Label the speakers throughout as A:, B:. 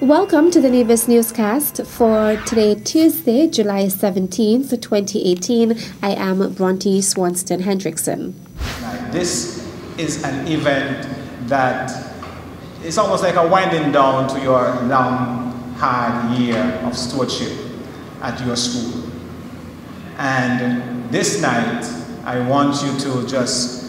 A: Welcome to the Nevis Newscast for today, Tuesday, July 17th, 2018. I am Bronte Swanston Hendrickson.
B: This is an event that is almost like a winding down to your long, hard year of stewardship at your school. And this night, I want you to just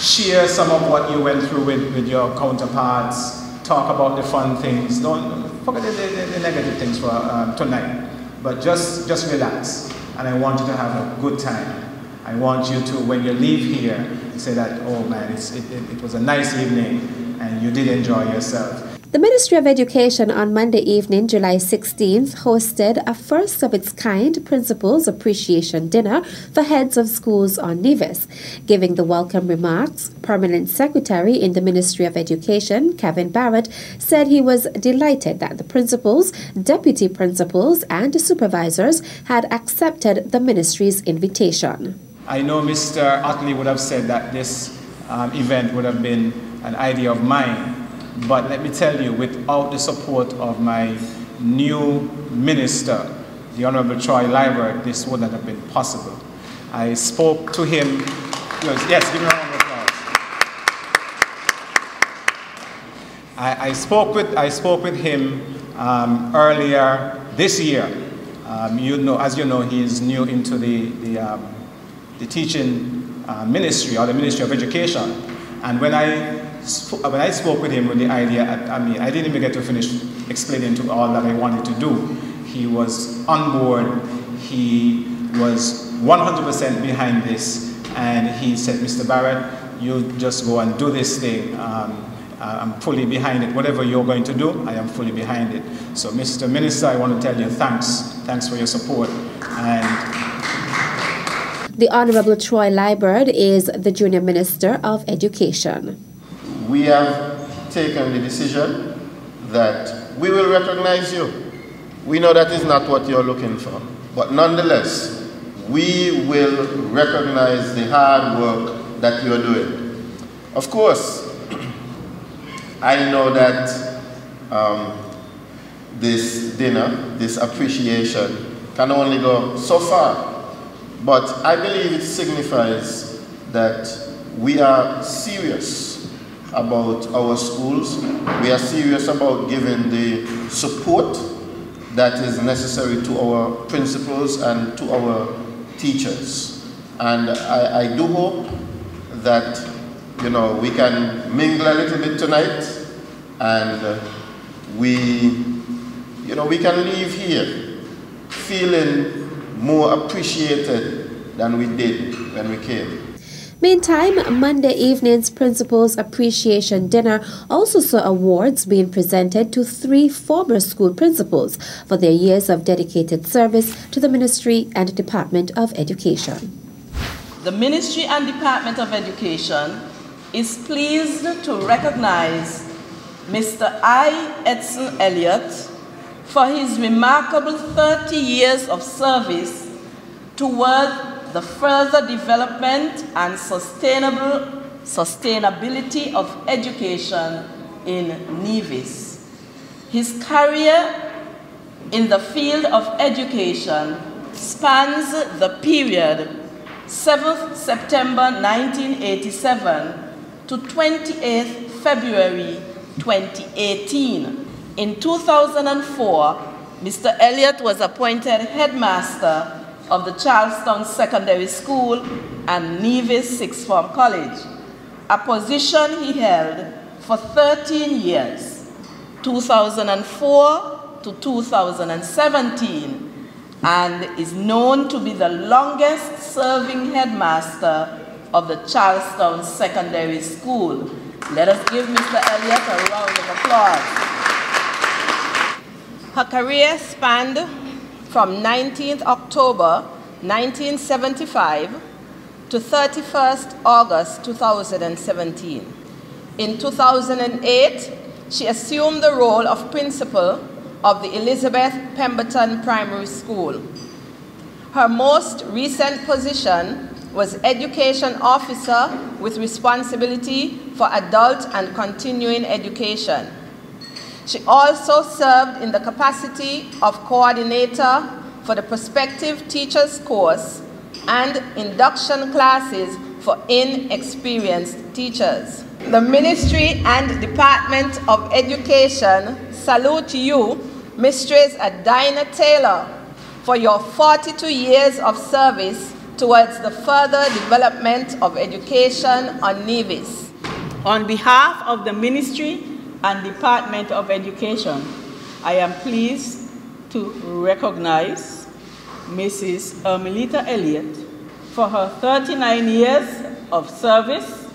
B: share some of what you went through with your counterparts. Talk about the fun things. Don't forget the negative things for tonight. But just relax. And I want you to have a good time. I want you to, when you leave here, say that, oh man, it was a nice evening and you did enjoy yourself.
A: The Ministry of Education on Monday evening, July 16th, hosted a first-of-its-kind Principals Appreciation Dinner for heads of schools on Nevis. Giving the welcome remarks, Permanent Secretary in the Ministry of Education, Kevin Barrett, said he was delighted that the principals, deputy principals, and supervisors had accepted the ministry's invitation.
B: I know Mr. Utley would have said that this event would have been an idea of mine. But let me tell you, without the support of my new minister, the Honorable Troy Liebert, this wouldn't have been possible. I spoke to him. Yes, give me a round of applause. I spoke with him earlier this year. As you know, he is new into the teaching ministry, or the Ministry of Education. And when I spoke with him with the idea, I didn't even get to finish explaining to all that I wanted to do. He was on board. He was 100% behind this. And he said, Mr. Barrett, you just go and do this thing. I'm fully behind it. Whatever you're going to do, I am fully behind it. So, Mr. Minister, I want to tell you thanks. Thanks for your support.
A: The Honorable Troy Liebert is the Junior Minister of Education.
C: We have taken the decision that we will recognize you. We know that is not what you're looking for, but nonetheless, we will recognize the hard work that you're doing. Of course, I know that this dinner, this appreciation, can only go so far, but I believe it signifies that we are serious about our schools. We are serious about giving the support that is necessary to our principals and to our teachers. And I do hope that, we can mingle a little bit tonight, and we can leave here feeling more appreciated than we did when we came.
A: Meantime, Monday evening's Principals Appreciation Dinner also saw awards being presented to 3 former school principals for their years of dedicated service to the Ministry and Department of Education.
D: The Ministry and Department of Education is pleased to recognize Mr. I. Edson Elliott for his remarkable 30 years of service toward the further development and sustainability of education in Nevis. His career in the field of education spans the period 7th September 1987 to 28th February 2018. In 2004, Mr. Elliott was appointed headmaster of the Charlestown Secondary School and Nevis Sixth Form College, a position he held for 13 years, 2004 to 2017, and is known to be the longest-serving headmaster of the Charlestown Secondary School. Let us give Mr. Elliott a round of applause. Her career spanned from 19th October 1975 to 31st August 2017. In 2008, she assumed the role of principal of the Elizabeth Pemberton Primary School. Her most recent position was Education Officer with responsibility for adult and continuing education. She also served in the capacity of coordinator for the prospective teachers course and induction classes for inexperienced teachers. The Ministry and Department of Education salute you, Mistress Adina Taylor, for your 42 years of service towards the further development of education on Nevis.
E: On behalf of the Ministry and Department of Education, I am pleased to recognize Mrs. Ermelita Elliott for her 39 years of service,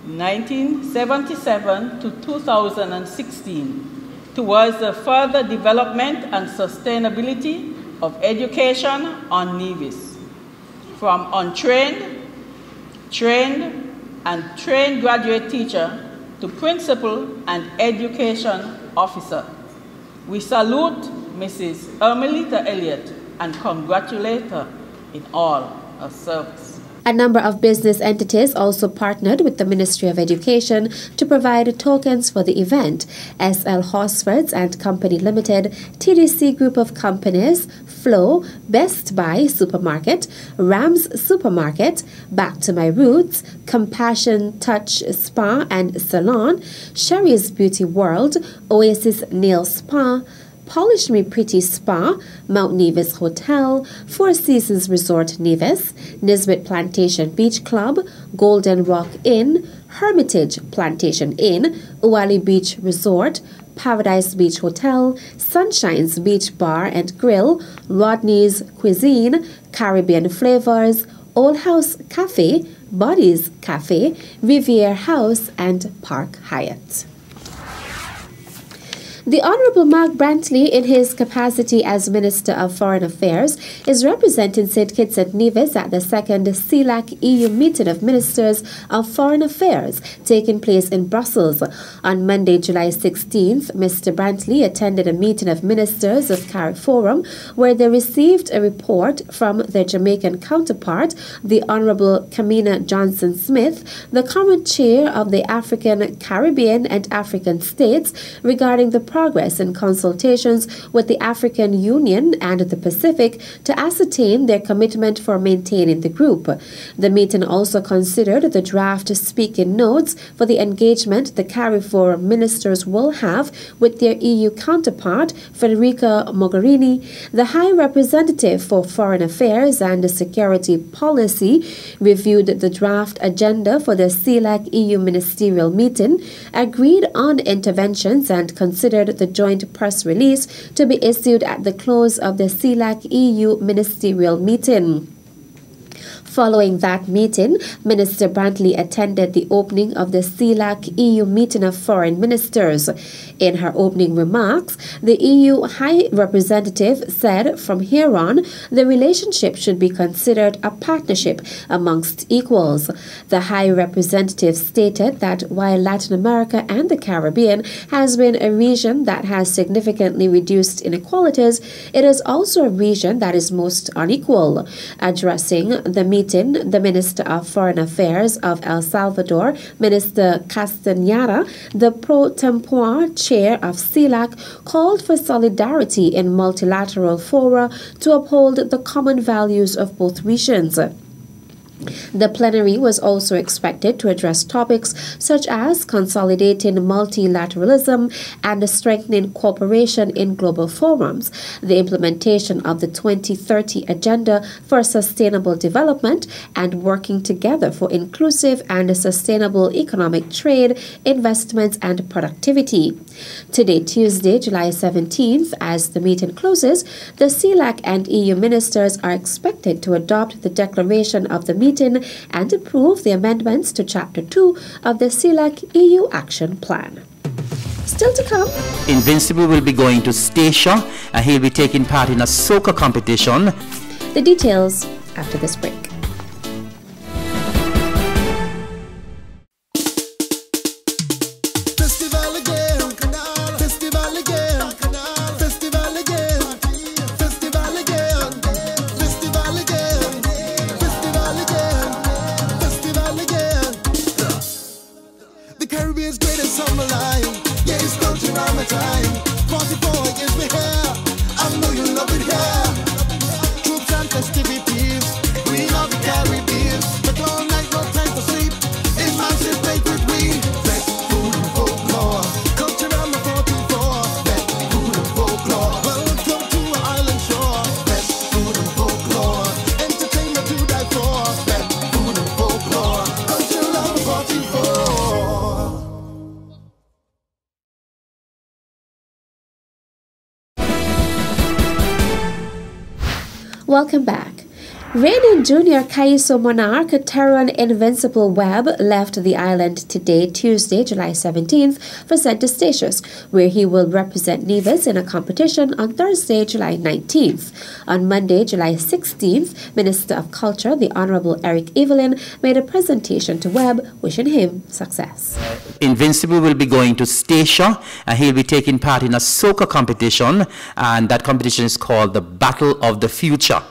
E: 1977 to 2016, towards the further development and sustainability of education on Nevis, from untrained, trained, and trained graduate teacher to principal and education officer. We salute Mrs. Ermelita Elliott and congratulate her in all her service.
A: A number of business entities also partnered with the Ministry of Education to provide tokens for the event. SL Horsfords and Company Limited, TDC Group of Companies, Flow, Best Buy Supermarket, Rams Supermarket, Back to My Roots, Compassion Touch Spa and Salon, Sherry's Beauty World, Oasis Nail Spa, Polish Me Pretty Spa, Mount Nevis Hotel, Four Seasons Resort Nevis, Nisbet Plantation Beach Club, Golden Rock Inn, Hermitage Plantation Inn, Uwali Beach Resort, Paradise Beach Hotel, Sunshine's Beach Bar and Grill, Rodney's Cuisine, Caribbean Flavors, Old House Cafe, Buddy's Cafe, Riviere House, and Park Hyatt. The Honourable Mark Brantley, in his capacity as Minister of Foreign Affairs, is representing St. Kitts and Nevis at the second CELAC EU meeting of Ministers of Foreign Affairs taking place in Brussels. On Monday, July 16th, Mr. Brantley attended a meeting of Ministers of CARIFORUM where they received a report from their Jamaican counterpart, the Honourable Kamina Johnson-Smith, the current chair of the African, Caribbean and African states, regarding the progress in consultations with the African Union and the Pacific to ascertain their commitment for maintaining the group. The meeting also considered the draft speaking notes for the engagement the CARIFORUM ministers will have with their EU counterpart, Federica Mogherini. The High Representative for Foreign Affairs and Security Policy reviewed the draft agenda for the CELAC EU ministerial meeting, agreed on interventions, and considered the joint press release to be issued at the close of the CELAC EU ministerial meeting. Following that meeting, Minister Brantley attended the opening of the CELAC EU meeting of foreign ministers. In her opening remarks, the EU High Representative said from here on, the relationship should be considered a partnership amongst equals. The High Representative stated that while Latin America and the Caribbean has been a region that has significantly reduced inequalities, it is also a region that is most unequal. Addressing the meeting, the Minister of Foreign Affairs of El Salvador, Minister Castañeda, the pro tempore chair of CELAC, called for solidarity in multilateral fora to uphold the common values of both regions. The plenary was also expected to address topics such as consolidating multilateralism and strengthening cooperation in global forums, the implementation of the 2030 Agenda for Sustainable Development, and working together for inclusive and sustainable economic trade, investments, and productivity. Today, Tuesday, July 17th, as the meeting closes, the CELAC and EU ministers are expected to adopt the declaration of the meeting and approve the amendments to Chapter 2 of the CELAC EU Action Plan. Still to come,
F: Invincible will be going to Statia and he'll be taking part in a soccer competition.
A: The details after this break.
G: Caribbean's greatest summer line. Yeah, it's culture, Ramadan.
A: Welcome back. Reigning junior Kaiso monarch Teron Invincible Webb left the island today, Tuesday, July 17th, for St. Eustatius, where he will represent Nevis in a competition on Thursday, July 19th. On Monday, July 16th, Minister of Culture, the Honorable Eric Evelyn, made a presentation to Webb, wishing him success.
F: Invincible will be going to Statia, and he'll be taking part in a soca competition, and that competition is called the Battle of the Future.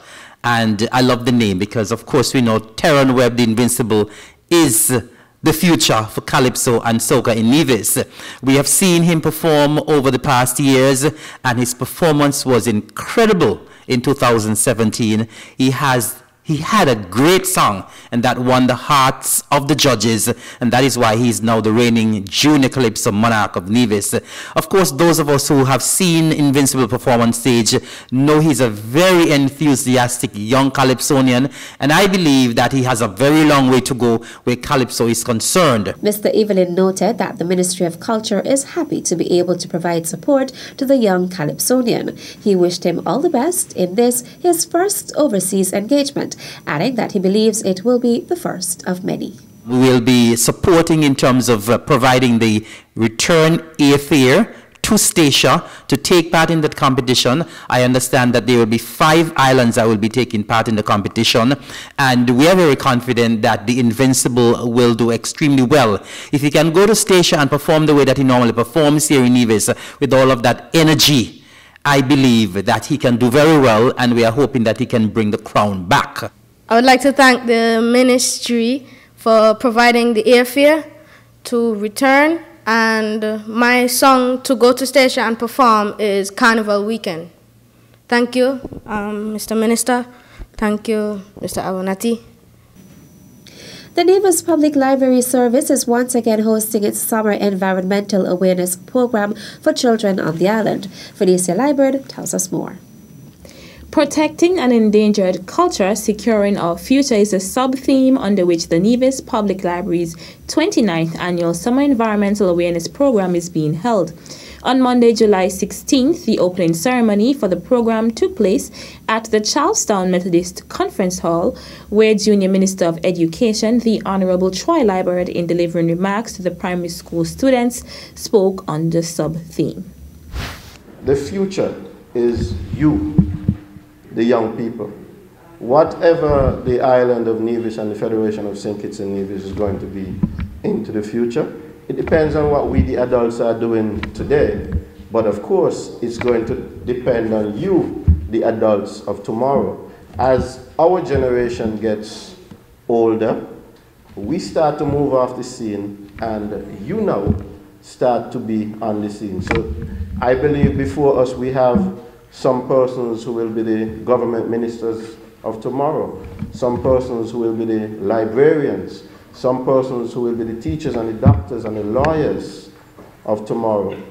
F: And I love the name because, of course, we know Teron Webb, the Invincible, is the future for Calypso and Soca in Nevis. We have seen him perform over the past years, and his performance was incredible in 2017. He had a great song, and that won the hearts of the judges, and that is why he's now the reigning junior Calypso monarch of Nevis. Of course, those of us who have seen Invincible perform on stage know he's a very enthusiastic young Calypsonian, and I believe that he has a very long way to go where Calypso is concerned.
A: Mr. Evelyn noted that the Ministry of Culture is happy to be able to provide support to the young Calypsonian. He wished him all the best in this, his first overseas engagement, adding that he believes it will be the first of many.
F: We will be supporting in terms of providing the return airfare to Statia to take part in that competition. I understand that there will be 5 islands that will be taking part in the competition, and we are very confident that the Invincible will do extremely well. If he can go to Statia and perform the way that he normally performs here in Nevis with all of that energy, I believe that he can do very well, and we are hoping that he can bring the crown back.
G: I would like to thank the ministry for providing the airfare to return, and my song to go to Statia and perform is Carnival Weekend. Thank you, Mr. Minister. Thank you, Mr. Awanati.
A: The Nevis Public Library Service is once again hosting its summer environmental awareness program for children on the island. Felicia Liburd tells us more.
H: Protecting an endangered culture, securing our future is a sub-theme under which the Nevis Public Library's 29th annual Summer Environmental Awareness Program is being held. On Monday, July 16th, the opening ceremony for the program took place at the Charlestown Methodist Conference Hall, where Junior Minister of Education, the Honorable Troy Liburd, in delivering remarks to the primary school students, spoke on the sub-theme.
C: The future is you, the young people. Whatever the island of Nevis and the Federation of St. Kitts and Nevis is going to be into the future, it depends on what we, the adults, are doing today. But of course, it's going to depend on you, the adults of tomorrow. As our generation gets older, we start to move off the scene, and you now start to be on the scene. So I believe before us we have some persons who will be the government ministers of tomorrow, some persons who will be the librarians, some persons who will be the teachers and the doctors and the lawyers of tomorrow.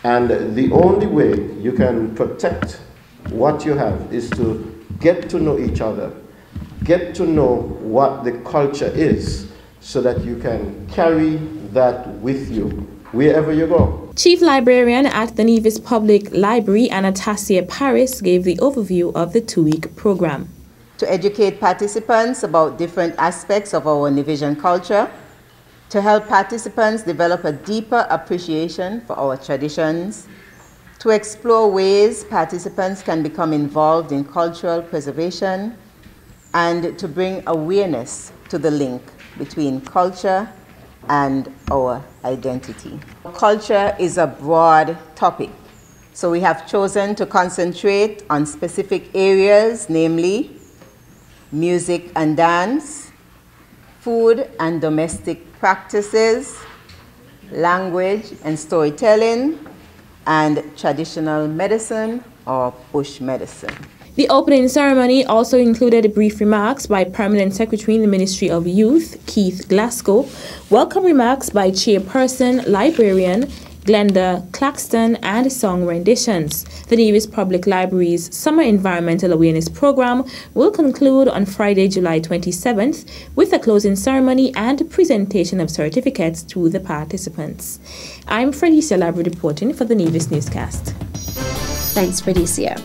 C: And the only way you can protect what you have is to get to know each other, get to know what the culture is, so that you can carry that with you wherever you go.
H: Chief Librarian at the Nevis Public Library, Anastasia Paris, gave the overview of the 2-week program.
I: To educate participants about different aspects of our Nevisian culture, to help participants develop a deeper appreciation for our traditions, to explore ways participants can become involved in cultural preservation, and to bring awareness to the link between culture and our identity. Culture is a broad topic, so we have chosen to concentrate on specific areas, namely music and dance, food and domestic practices, language and storytelling, and traditional medicine or bush medicine.
H: The opening ceremony also included brief remarks by Permanent Secretary in the Ministry of Youth, Keith Glasgow, welcome remarks by Chairperson, Librarian Glenda Claxton, and song renditions. The Nevis Public Library's Summer Environmental Awareness Program will conclude on Friday, July 27th, with a closing ceremony and presentation of certificates to the participants. I'm Felicia Labra reporting for the Nevis Newscast.
A: Thanks, Felicia.